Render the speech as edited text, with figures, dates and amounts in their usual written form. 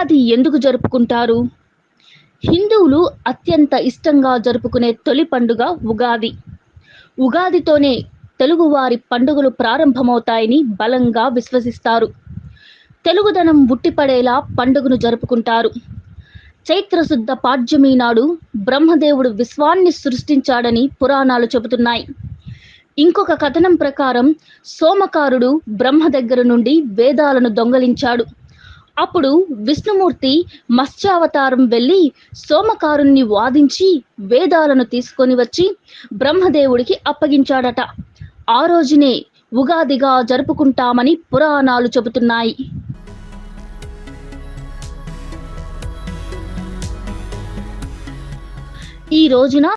ఉగాది ఎందుకు జరుపుకుంటారు? హిందువులు అత్యంత ఇష్టంగా జరుపుకునే తొలి పండుగ ఉగాది. ఉగాదితోనే తెలుగువారి పండుగలు ప్రారంభమవుతాయని బలంగా విశ్వసిస్తారు. తెలుగుదనం ఉట్టిపడేలా పండుగను జరుపుకుంటారు. చైత్రశుద్ధ పాడ్యమి నాడు బ్రహ్మదేవుడు విశ్వాన్ని సృష్టించాడని పురాణాలు చెబుతున్నాయి. ఇంకొక కథనం ప్రకారం సోమకారుడు బ్రహ్మ దగ్గర నుండి వేదాలను దొంగలించాడు. అప్పుడు విష్ణుమూర్తి మత్స్యావతారం వెళ్ళి సోమకారుణ్ణి వాదించి వేదాలను తీసుకొని వచ్చి బ్రహ్మదేవుడికి అప్పగించాడట. ఆ రోజునే ఉగాదిగా జరుపుకుంటామని పురాణాలు చెబుతున్నాయి. ఈ రోజున